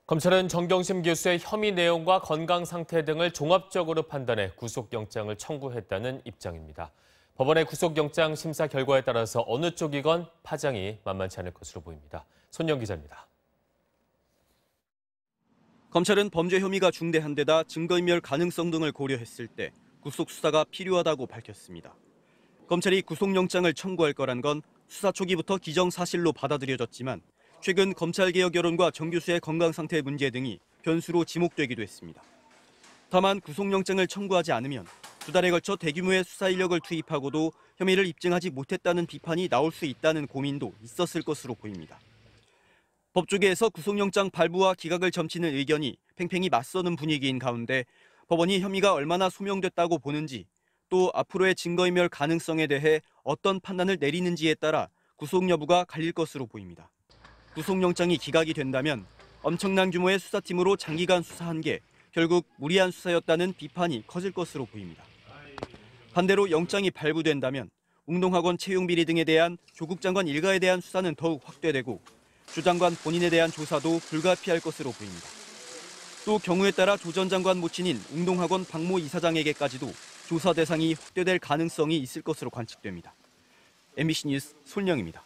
검찰은 정경심 교수의 혐의 내용과 건강 상태 등을 종합적으로 판단해 구속영장을 청구했다는 입장입니다. 법원의 구속영장 심사 결과에 따라서 어느 쪽이건 파장이 만만치 않을 것으로 보입니다. 손영 기자입니다. 검찰은 범죄 혐의가 중대한 데다 증거인멸 가능성 등을 고려했을 때 구속 수사가 필요하다고 밝혔습니다. 검찰이 구속영장을 청구할 거란 건 수사 초기부터 기정사실로 받아들여졌지만 최근 검찰개혁 여론과 정 교수의 건강 상태 문제 등이 변수로 지목되기도 했습니다. 다만 구속영장을 청구하지 않으면 2달에 걸쳐 대규모의 수사 인력을 투입하고도 혐의를 입증하지 못했다는 비판이 나올 수 있다는 고민도 있었을 것으로 보입니다. 법조계에서 구속영장 발부와 기각을 점치는 의견이 팽팽히 맞서는 분위기인 가운데 법원이 혐의가 얼마나 소명됐다고 보는지 또 앞으로의 증거인멸 가능성에 대해 어떤 판단을 내리는지에 따라 구속 여부가 갈릴 것으로 보입니다. 구속영장이 기각이 된다면 엄청난 규모의 수사팀으로 장기간 수사한 게 결국 무리한 수사였다는 비판이 커질 것으로 보입니다. 반대로 영장이 발부된다면 웅동학원 채용 비리 등에 대한 조국 장관 일가에 대한 수사는 더욱 확대되고 조 장관 본인에 대한 조사도 불가피할 것으로 보입니다. 또 경우에 따라 조 전 장관 모친인 웅동학원 박모 이사장에게까지도 조사 대상이 확대될 가능성이 있을 것으로 관측됩니다. MBC 뉴스 손영입니다.